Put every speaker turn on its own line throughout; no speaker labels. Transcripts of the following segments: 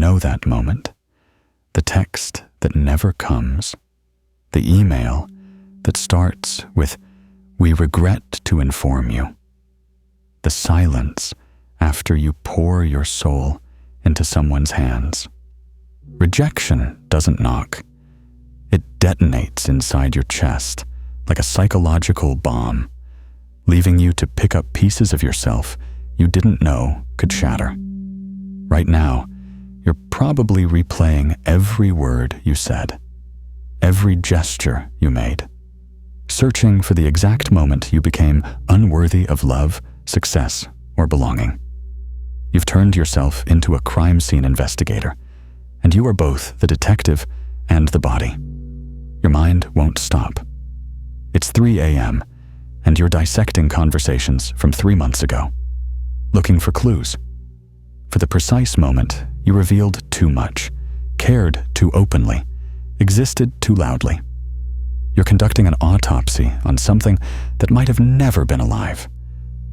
know that moment, the text that never comes, the email that starts with, "We regret to inform you," the silence after you pour your soul into someone's hands. Rejection doesn't knock. It detonates inside your chest like a psychological bomb, leaving you to pick up pieces of yourself you didn't know could shatter. Right now, you're probably replaying every word you said, every gesture you made, searching for the exact moment you became unworthy of love, success, or belonging. You've turned yourself into a crime scene investigator, and you are both the detective and the body. Your mind won't stop. It's 3 a.m., and you're dissecting conversations from 3 months ago, looking for clues. For the precise moment, you revealed too much, cared too openly, existed too loudly. You're conducting an autopsy on something that might have never been alive.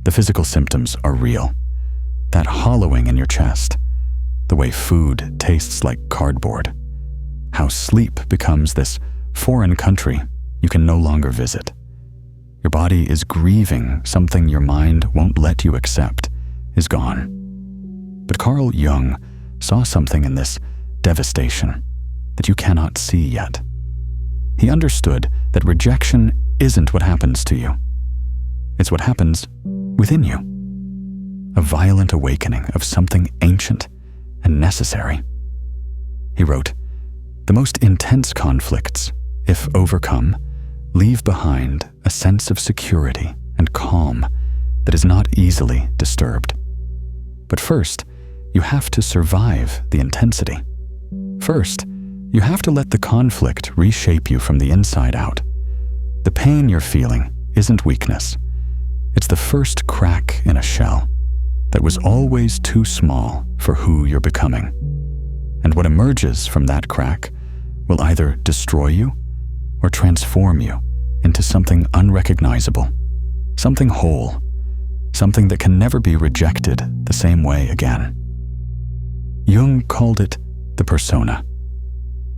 The physical symptoms are real. That hollowing in your chest, the way food tastes like cardboard, how sleep becomes this foreign country you can no longer visit. Your body is grieving something your mind won't let you accept is gone. But Carl Jung saw something in this devastation that you cannot see yet. He understood that rejection isn't what happens to you. It's what happens within you. A violent awakening of something ancient and necessary. He wrote, "The most intense conflicts, if overcome, leave behind a sense of security and calm that is not easily disturbed. But first, you have to survive the intensity. First, you have to let the conflict reshape you from the inside out. The pain you're feeling isn't weakness. It's the first crack in a shell that was always too small for who you're becoming. And what emerges from that crack will either destroy you or transform you into something unrecognizable, something whole, something that can never be rejected the same way again." Jung called it the persona,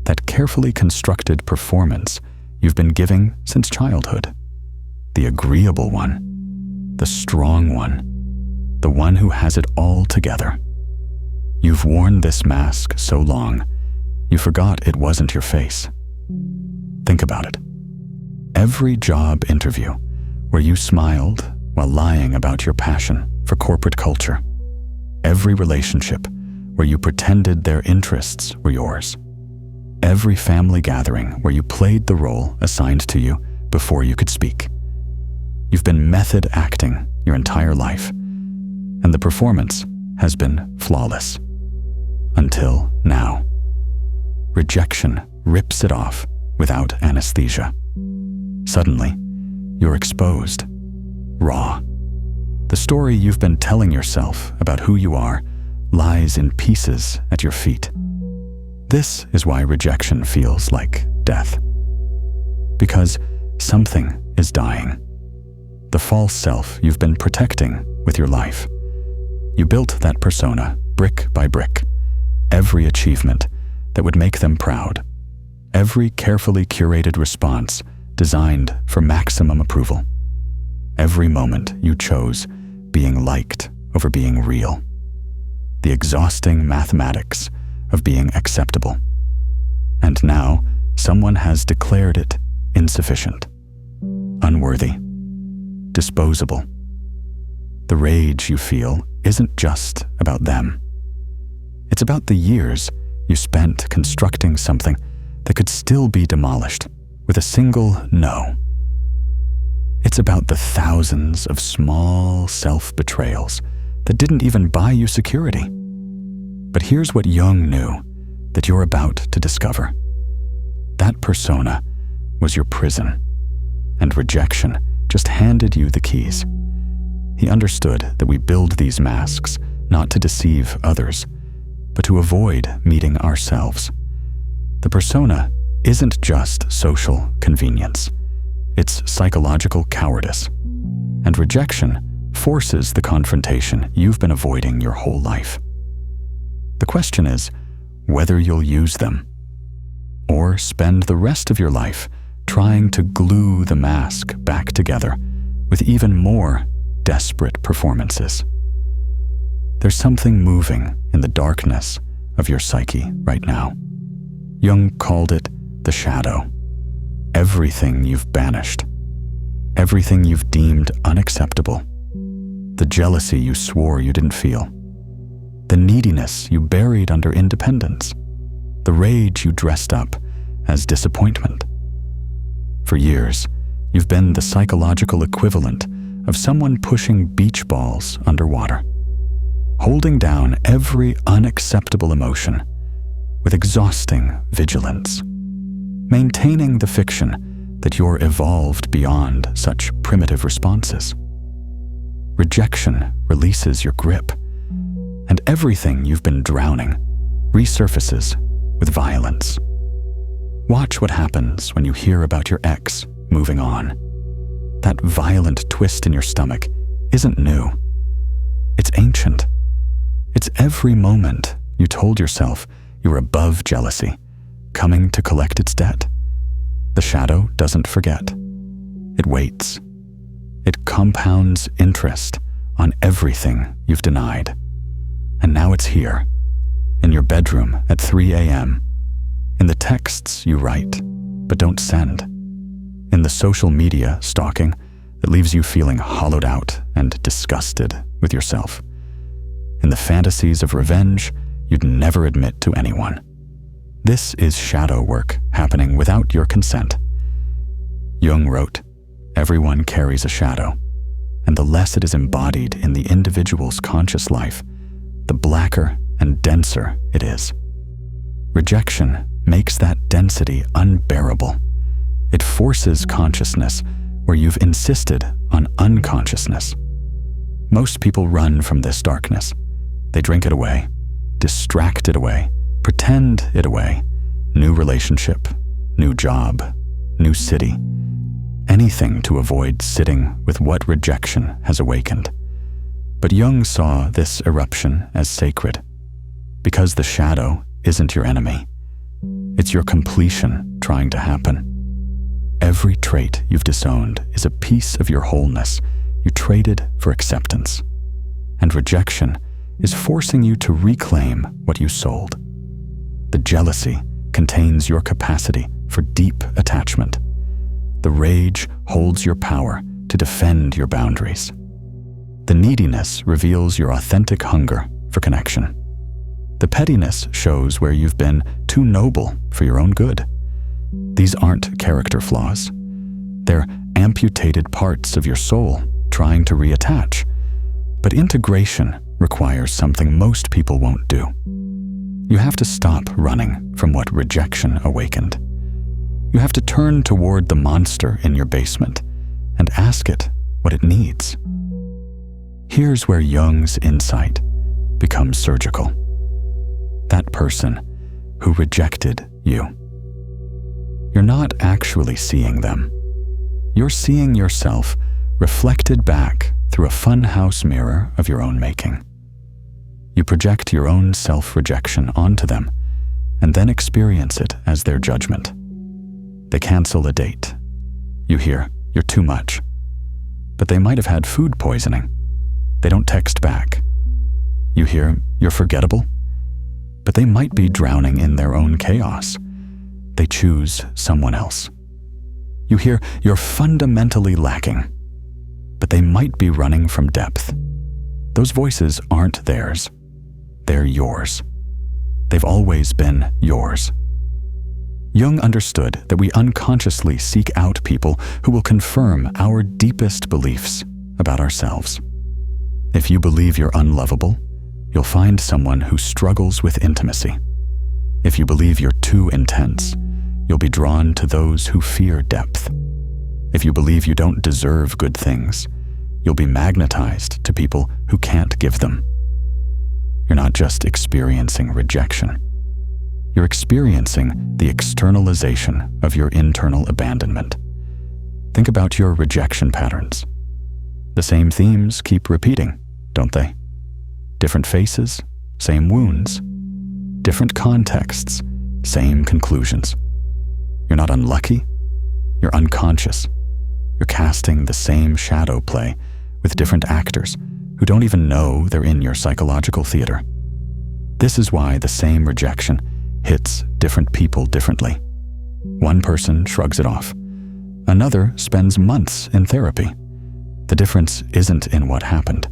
that carefully constructed performance you've been giving since childhood. The agreeable one, the strong one, the one who has it all together. You've worn this mask so long, you forgot it wasn't your face. Think about it. Every job interview where you smiled while lying about your passion for corporate culture. Every relationship where you pretended their interests were yours. Every family gathering where you played the role assigned to you before you could speak. You've been method acting your entire life, and the performance has been flawless. Until now. Rejection rips it off without anesthesia. Suddenly, you're exposed, raw. The story you've been telling yourself about who you are lies in pieces at your feet. This is why rejection feels like death. Because something is dying. The false self you've been protecting with your life. You built that persona brick by brick. Every achievement that would make them proud. Every carefully curated response designed for maximum approval. Every moment you chose being liked over being real. The exhausting mathematics of being acceptable. And now, someone has declared it insufficient, unworthy, disposable. The rage you feel isn't just about them. It's about the years you spent constructing something that could still be demolished with a single no. It's about the thousands of small self-betrayals that didn't even buy you security. But here's what Jung knew that you're about to discover. That persona was your prison, and rejection just handed you the keys. He understood that we build these masks not to deceive others, but to avoid meeting ourselves. The persona isn't just social convenience. It's psychological cowardice. And rejection forces the confrontation you've been avoiding your whole life. The question is, whether you'll use them, or spend the rest of your life trying to glue the mask back together with even more desperate performances. There's something moving in the darkness of your psyche right now. Jung called it the shadow. Everything you've banished, everything you've deemed unacceptable, the jealousy you swore you didn't feel, the neediness you buried under independence, the rage you dressed up as disappointment. For years, you've been the psychological equivalent of someone pushing beach balls underwater, holding down every unacceptable emotion with exhausting vigilance, maintaining the fiction that you're evolved beyond such primitive responses. Rejection releases your grip, and everything you've been drowning resurfaces with violence. Watch what happens when you hear about your ex moving on. That violent twist in your stomach isn't new. It's ancient. It's every moment you told yourself you were above jealousy, coming to collect its debt. The shadow doesn't forget. It waits. It compounds interest on everything you've denied. And now it's here, in your bedroom at 3 a.m., in the texts you write but don't send, in the social media stalking that leaves you feeling hollowed out and disgusted with yourself, in the fantasies of revenge you'd never admit to anyone. This is shadow work happening without your consent. Jung wrote, "Everyone carries a shadow, and the less it is embodied in the individual's conscious life, the blacker and denser it is. Rejection makes that density unbearable. It forces consciousness where you've insisted on unconsciousness. Most people run from this darkness. They drink it away, distract it away, pretend it away. New relationship, new job, new city. Anything to avoid sitting with what rejection has awakened. But Jung saw this eruption as sacred, because the shadow isn't your enemy. It's your completion trying to happen. Every trait you've disowned is a piece of your wholeness you traded for acceptance. And rejection is forcing you to reclaim what you sold. The jealousy contains your capacity for deep attachment. The rage holds your power to defend your boundaries. The neediness reveals your authentic hunger for connection. The pettiness shows where you've been too noble for your own good. These aren't character flaws. They're amputated parts of your soul trying to reattach. But integration requires something most people won't do. You have to stop running from what rejection awakened. You have to turn toward the monster in your basement and ask it what it needs. Here's where Jung's insight becomes surgical. That person who rejected you. You're not actually seeing them. You're seeing yourself reflected back through a funhouse mirror of your own making. You project your own self-rejection onto them and then experience it as their judgment. They cancel a date. You hear, "You're too much." But they might have had food poisoning. They don't text back. You hear, "You're forgettable." But they might be drowning in their own chaos. They choose someone else. You hear, "You're fundamentally lacking." But they might be running from depth. Those voices aren't theirs. They're yours. They've always been yours. Jung understood that we unconsciously seek out people who will confirm our deepest beliefs about ourselves. If you believe you're unlovable, you'll find someone who struggles with intimacy. If you believe you're too intense, you'll be drawn to those who fear depth. If you believe you don't deserve good things, you'll be magnetized to people who can't give them. You're not just experiencing rejection. You're experiencing the externalization of your internal abandonment. Think about your rejection patterns. The same themes keep repeating, don't they? Different faces, same wounds. different contexts, same conclusions. You're not unlucky, you're unconscious. You're casting the same shadow play with different actors who don't even know they're in your psychological theater. This is why the same rejection hits different people differently. One person shrugs it off. Another spends months in therapy. The difference isn't in what happened.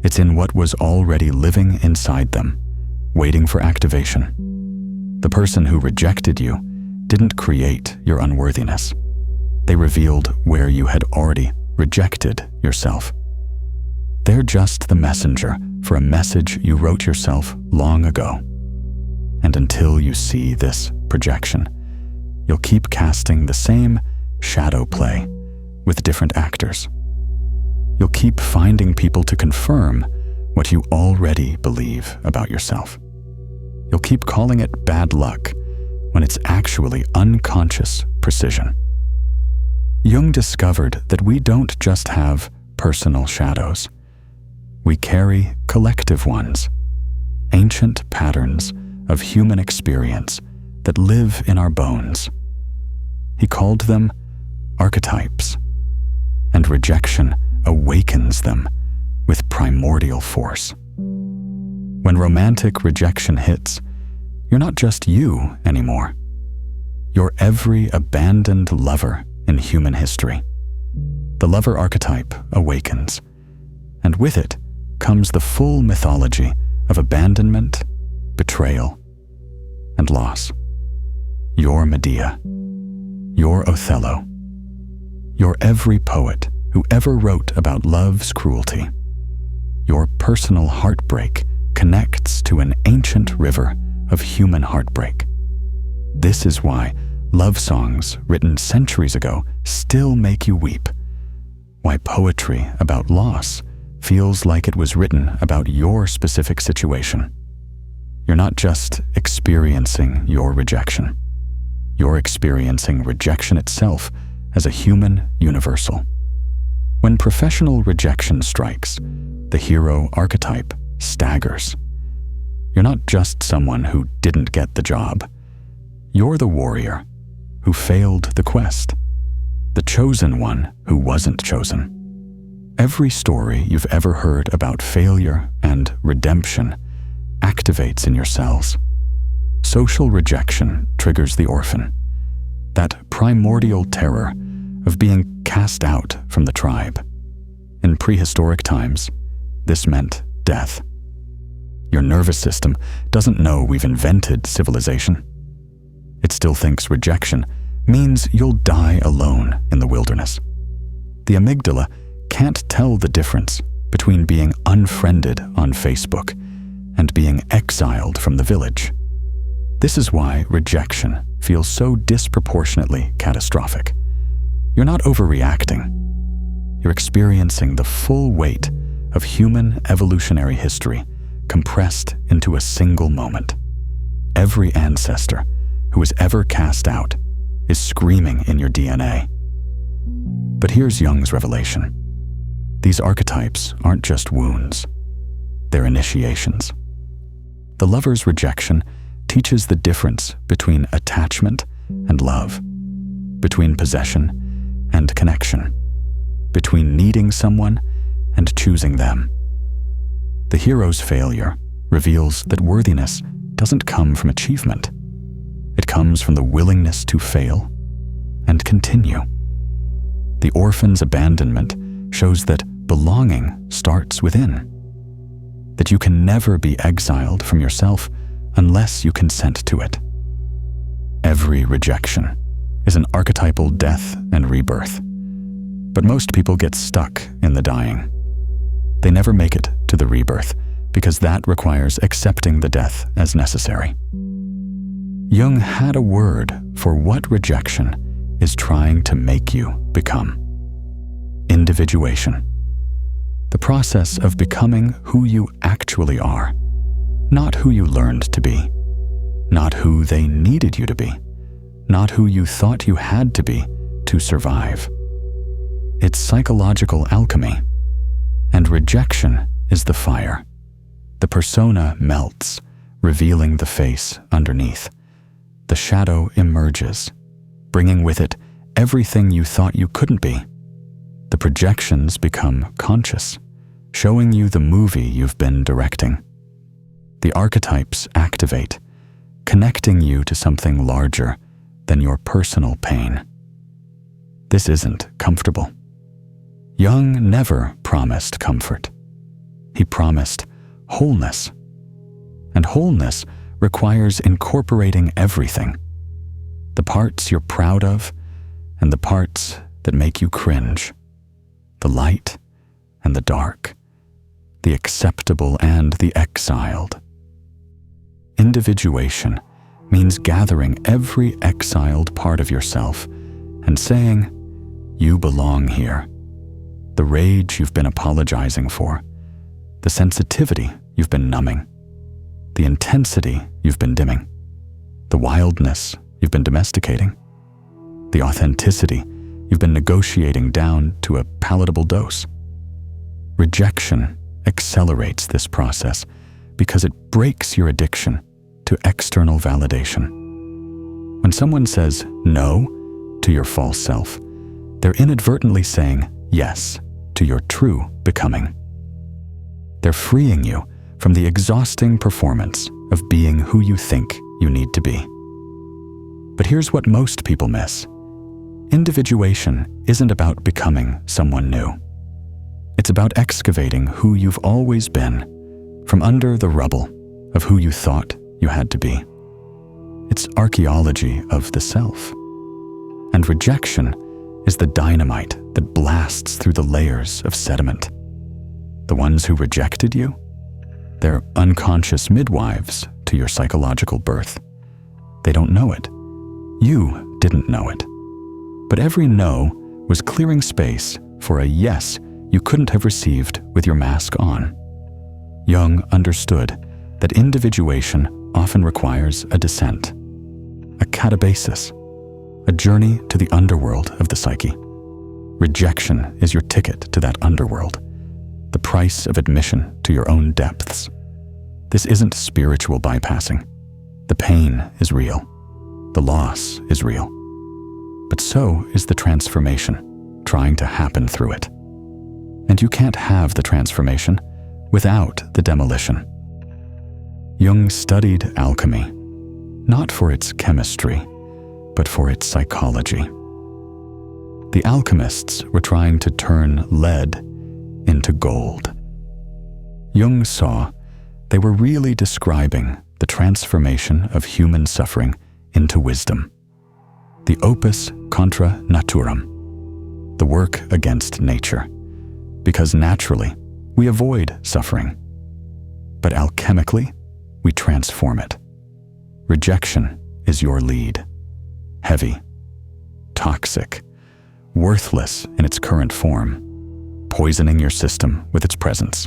It's in what was already living inside them, waiting for activation. The person who rejected you didn't create your unworthiness. They revealed where you had already rejected yourself. They're just the messenger for a message you wrote yourself long ago. And until you see this projection, you'll keep casting the same shadow play with different actors. You'll keep finding people to confirm what you already believe about yourself. You'll keep calling it bad luck when it's actually unconscious precision. Jung discovered that we don't just have personal shadows. We carry collective ones, ancient patterns of human experience that live in our bones. He called them archetypes, and rejection awakens them with primordial force. When romantic rejection hits, you're not just you anymore. You're every abandoned lover in human history. The lover archetype awakens, and with it comes the full mythology of abandonment, betrayal, and loss. You're Medea. You're Othello. You're every poet who ever wrote about love's cruelty. Your personal heartbreak connects to an ancient river of human heartbreak. This is why love songs written centuries ago still make you weep. Why poetry about loss feels like it was written about your specific situation. You're not just experiencing your rejection. You're experiencing rejection itself as a human universal. When professional rejection strikes, the hero archetype staggers. You're not just someone who didn't get the job. You're the warrior who failed the quest, the chosen one who wasn't chosen. Every story you've ever heard about failure and redemption activates in your cells. Social rejection triggers the orphan, that primordial terror of being cast out from the tribe. In prehistoric times, this meant death. Your nervous system doesn't know we've invented civilization. It still thinks rejection means you'll die alone in the wilderness. The amygdala can't tell the difference between being unfriended on Facebook and being exiled from the village. This is why rejection feels so disproportionately catastrophic. You're not overreacting. You're experiencing the full weight of human evolutionary history compressed into a single moment. Every ancestor who was ever cast out is screaming in your DNA. But here's Jung's revelation. These archetypes aren't just wounds. They're initiations. The lover's rejection teaches the difference between attachment and love, between possession and connection, between needing someone and choosing them. The hero's failure reveals that worthiness doesn't come from achievement. It comes from the willingness to fail and continue. The orphan's abandonment shows that belonging starts within, that you can never be exiled from yourself unless you consent to it. Every rejection is an archetypal death and rebirth, but most people get stuck in the dying. They never make it to the rebirth because that requires accepting the death as necessary. Jung had a word for what rejection is trying to make you become. Individuation. The process of becoming who you actually are, not who you learned to be, not who they needed you to be, not who you thought you had to be to survive. It's psychological alchemy, and rejection is the fire. The persona melts, revealing the face underneath. The shadow emerges, bringing with it everything you thought you couldn't be. The projections become conscious, showing you the movie you've been directing. The archetypes activate, connecting you to something larger than your personal pain. This isn't comfortable. Jung never promised comfort. He promised wholeness. And wholeness requires incorporating everything. The parts you're proud of and the parts that make you cringe. The light and the dark. The acceptable and the exiled. Individuation means gathering every exiled part of yourself and saying, "You belong here." The rage you've been apologizing for, the sensitivity you've been numbing, the intensity you've been dimming, the wildness you've been domesticating, the authenticity you've been negotiating down to a palatable dose. Rejection accelerates this process because it breaks your addiction to external validation. When someone says no to your false self, they're inadvertently saying yes to your true becoming. They're freeing you from the exhausting performance of being who you think you need to be. But here's what most people miss. Individuation isn't about becoming someone new. It's about excavating who you've always been from under the rubble of who you thought you had to be. It's archaeology of the self. And rejection is the dynamite that blasts through the layers of sediment. The ones who rejected you? They're unconscious midwives to your psychological birth. They don't know it. You didn't know it. But every no was clearing space for a yes you couldn't have received with your mask on. Jung understood that individuation often requires a descent, a catabasis, a journey to the underworld of the psyche. Rejection is your ticket to that underworld, the price of admission to your own depths. This isn't spiritual bypassing. The pain is real. The loss is real. But so is the transformation trying to happen through it. And you can't have the transformation without the demolition. Jung studied alchemy, not for its chemistry, but for its psychology. The alchemists were trying to turn lead into gold. Jung saw they were really describing the transformation of human suffering into wisdom. The opus contra naturam, the work against nature, because naturally we avoid suffering. But alchemically, we transform it. Rejection is your lead. Heavy, toxic, worthless in its current form, poisoning your system with its presence.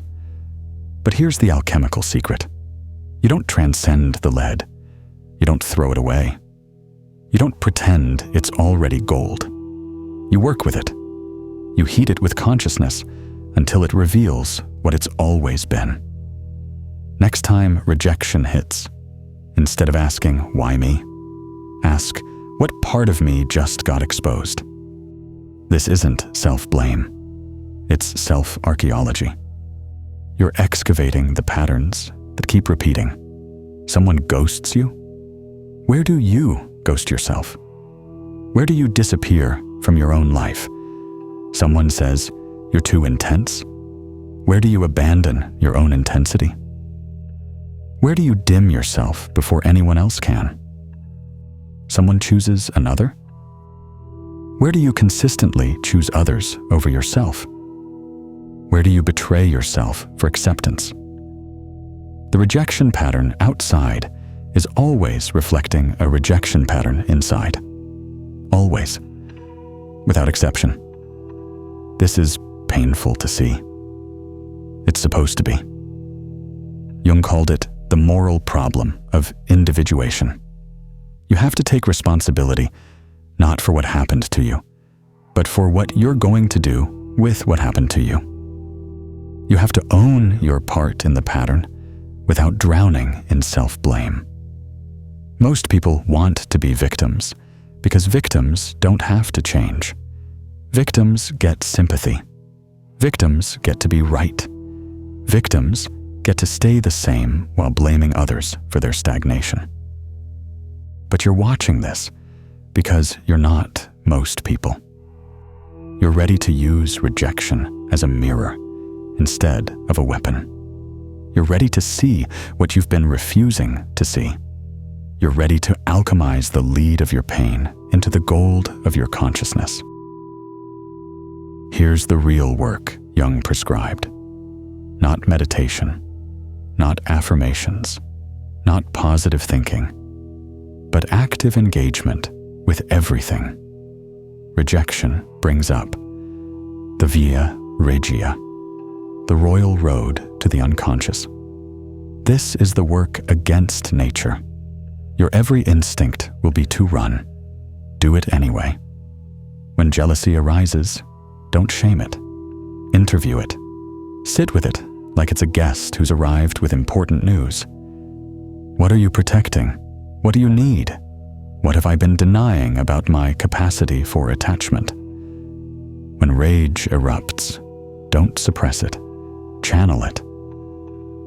But here's the alchemical secret. You don't transcend the lead. You don't throw it away. You don't pretend it's already gold. You work with it. You heat it with consciousness until it reveals what it's always been. Next time rejection hits, instead of asking, "Why me?" ask, "What part of me just got exposed?" This isn't self-blame. It's self-archaeology. You're excavating the patterns that keep repeating. Someone ghosts you? Where do you ghost yourself? Where do you disappear from your own life? Someone says, "You're too intense." Where do you abandon your own intensity? Where do you dim yourself before anyone else can? Someone chooses another? Where do you consistently choose others over yourself? Where do you betray yourself for acceptance? The rejection pattern outside is always reflecting a rejection pattern inside. Always. Without exception. This is painful to see. It's supposed to be. Jung called it the moral problem of individuation. You have to take responsibility not for what happened to you, but for what you're going to do with what happened to you. You have to own your part in the pattern without drowning in self-blame. Most people want to be victims because victims don't have to change. Victims get sympathy. Victims get to be right. Victims get to stay the same while blaming others for their stagnation. But you're watching this because you're not most people. You're ready to use rejection as a mirror instead of a weapon. You're ready to see what you've been refusing to see. You're ready to alchemize the lead of your pain into the gold of your consciousness. Here's the real work Jung prescribed. Not meditation, not affirmations, not positive thinking, but active engagement with everything. Rejection brings up the via regia, the royal road to the unconscious. This is the work against nature. Your every instinct will be to run. Do it anyway. When jealousy arises, don't shame it. Interview it. Sit with it like it's a guest who's arrived with important news. What are you protecting? What do you need? What have I been denying about my capacity for attachment? When rage erupts, don't suppress it. Channel it.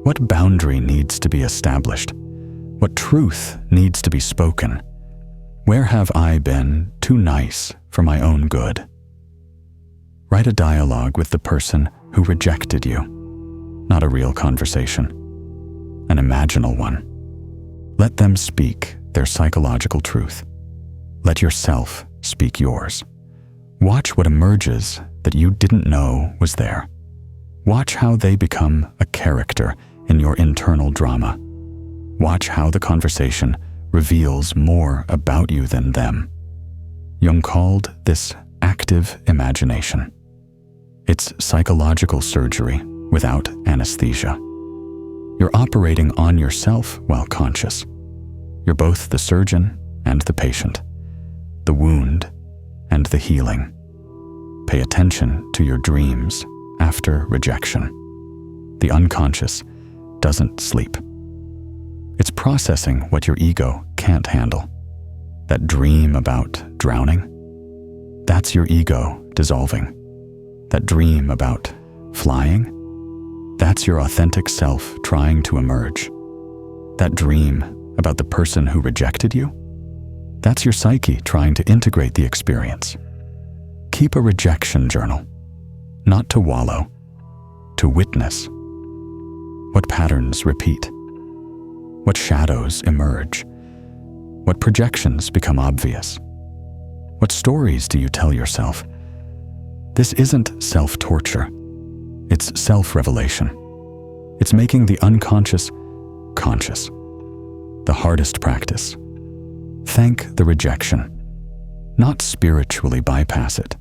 What boundary needs to be established? What truth needs to be spoken? Where have I been too nice for my own good? Write a dialogue with the person who rejected you. Not a real conversation, an imaginal one. Let them speak their psychological truth. Let yourself speak yours. Watch what emerges that you didn't know was there. Watch how they become a character in your internal drama. Watch how the conversation reveals more about you than them. Jung called this active imagination. It's psychological surgery without anesthesia. You're operating on yourself while conscious. You're both the surgeon and the patient, the wound and the healing. Pay attention to your dreams after rejection. The unconscious doesn't sleep. It's processing what your ego can't handle. That dream about drowning, that's your ego dissolving. That dream about flying, that's your authentic self trying to emerge. That dream about the person who rejected you, that's your psyche trying to integrate the experience. Keep a rejection journal, not to wallow, to witness. What patterns repeat? What shadows emerge? What projections become obvious? What stories do you tell yourself? This isn't self-torture. It's self-revelation. It's making the unconscious conscious. The hardest practice. Thank the rejection. Not spiritually bypass it.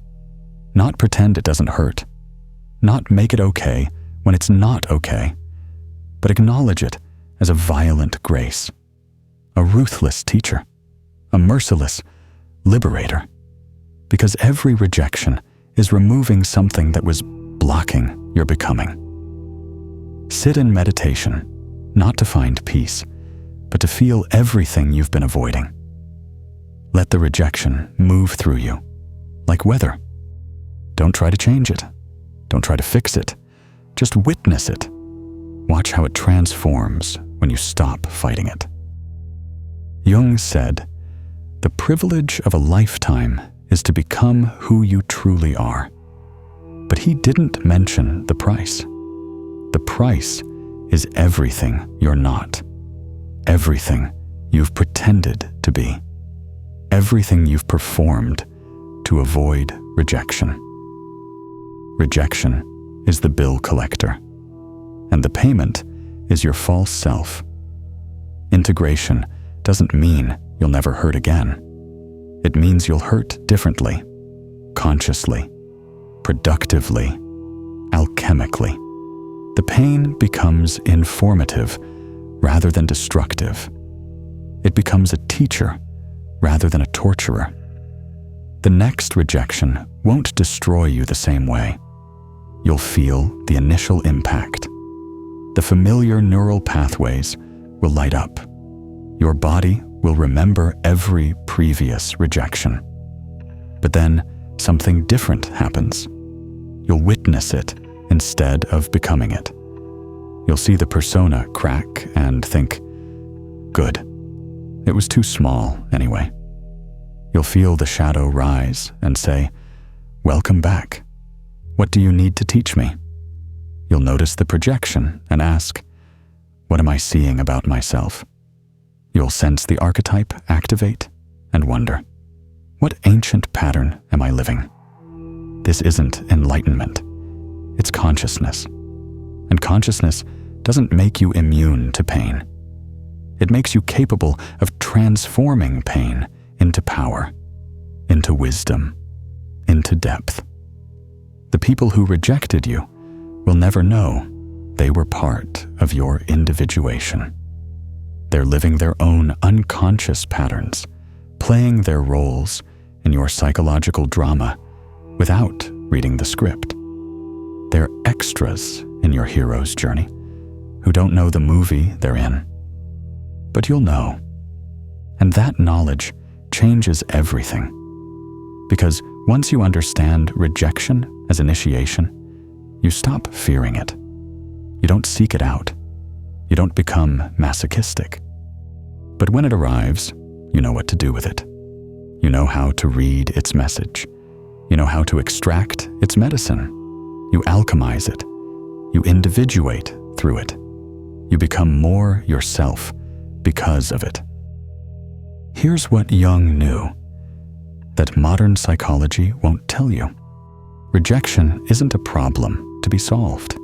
Not pretend it doesn't hurt. Not make it okay when it's not okay. But acknowledge it as a violent grace. A ruthless teacher. A merciless liberator. Because every rejection is removing something that was blocking your becoming. Sit in meditation, not to find peace, but to feel everything you've been avoiding. Let the rejection move through you, like weather. Don't try to change it. Don't try to fix it. Just witness it. Watch how it transforms when you stop fighting it. Jung said, "The privilege of a lifetime is to become who you truly are." But he didn't mention the price. The price is everything you're not. Everything you've pretended to be. Everything you've performed to avoid rejection. Rejection is the bill collector, and the payment is your false self. Integration doesn't mean you'll never hurt again. It means you'll hurt differently, consciously, productively, alchemically. The pain becomes informative rather than destructive. It becomes a teacher rather than a torturer. The next rejection won't destroy you the same way. You'll feel the initial impact, the familiar neural pathways will light up. Your body will remember every previous rejection. But then something different happens. You'll witness it instead of becoming it. You'll see the persona crack and think, good. It was too small anyway. You'll feel the shadow rise and say, welcome back. What do you need to teach me? You'll notice the projection and ask, what am I seeing about myself? You'll sense the archetype activate and wonder, what ancient pattern am I living? This isn't enlightenment. It's consciousness. And consciousness doesn't make you immune to pain. It makes you capable of transforming pain into power, into wisdom, into depth. The people who rejected you will never know they were part of your individuation. They're living their own unconscious patterns, playing their roles in your psychological drama without reading the script. They're extras in your hero's journey who don't know the movie they're in. But you'll know. And that knowledge changes everything. Because once you understand rejection as initiation, you stop fearing it. You don't seek it out. You don't become masochistic. But when it arrives, you know what to do with it. You know how to read its message. You know how to extract its medicine. You alchemize it. You individuate through it. You become more yourself because of it. Here's what Jung knew that modern psychology won't tell you. Rejection isn't a problem to be solved.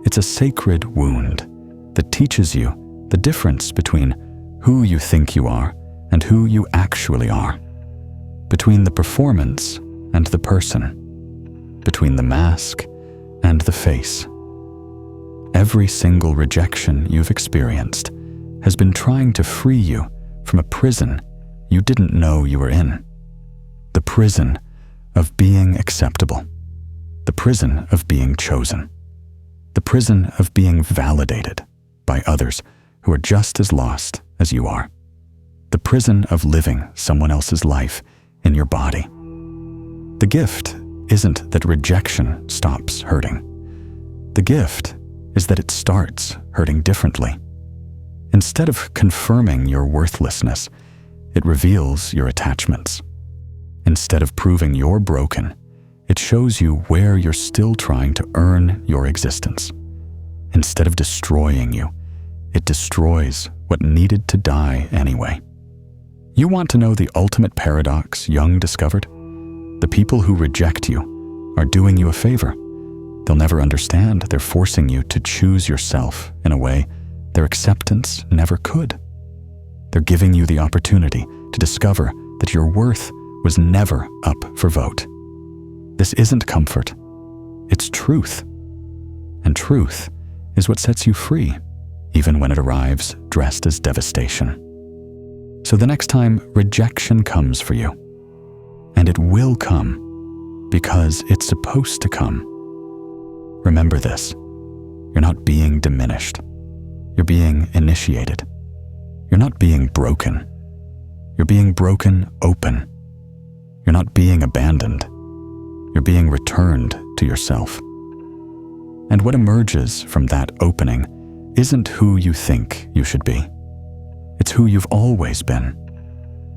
It's a sacred wound that teaches you the difference between who you think you are and who you actually are, between the performance and the person, between the mask and the face. Every single rejection you've experienced has been trying to free you from a prison you didn't know you were in. The prison of being acceptable. The prison of being chosen. The prison of being validated by others who are just as lost as you are. The prison of living someone else's life in your body. The gift isn't that rejection stops hurting. The gift is that it starts hurting differently. Instead of confirming your worthlessness, it reveals your attachments. Instead of proving you're broken, it shows you where you're still trying to earn your existence. Instead of destroying you, it destroys what needed to die anyway. You want to know the ultimate paradox Jung discovered? The people who reject you are doing you a favor. They'll never understand they're forcing you to choose yourself in a way their acceptance never could. They're giving you the opportunity to discover that your worth was never up for vote. This isn't comfort, it's truth. And truth is what sets you free, even when it arrives dressed as devastation. So the next time rejection comes for you, and it will come because it's supposed to come, remember this: you're not being diminished. You're being initiated. You're not being broken. You're being broken open. You're not being abandoned. You're being returned to yourself. And what emerges from that opening isn't who you think you should be. It's who you've always been,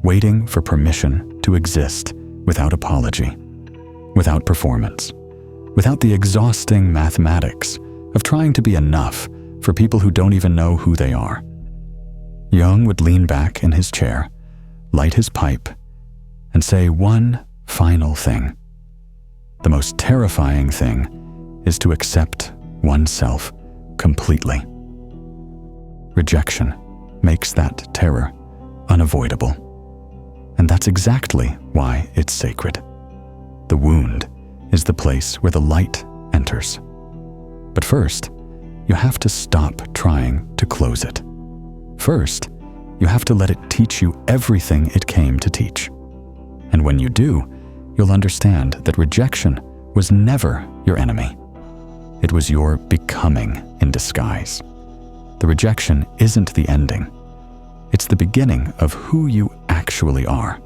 waiting for permission to exist without apology, without performance, without the exhausting mathematics of trying to be enough for people who don't even know who they are. Jung would lean back in his chair, light his pipe, and say one final thing. The most terrifying thing is to accept oneself completely. Rejection makes that terror unavoidable. And that's exactly why it's sacred. The wound is the place where the light enters. But first, you have to stop trying to close it. First, you have to let it teach you everything it came to teach. And when you do, you'll understand that rejection was never your enemy. It was your becoming in disguise. The rejection isn't the ending. It's the beginning of who you actually are.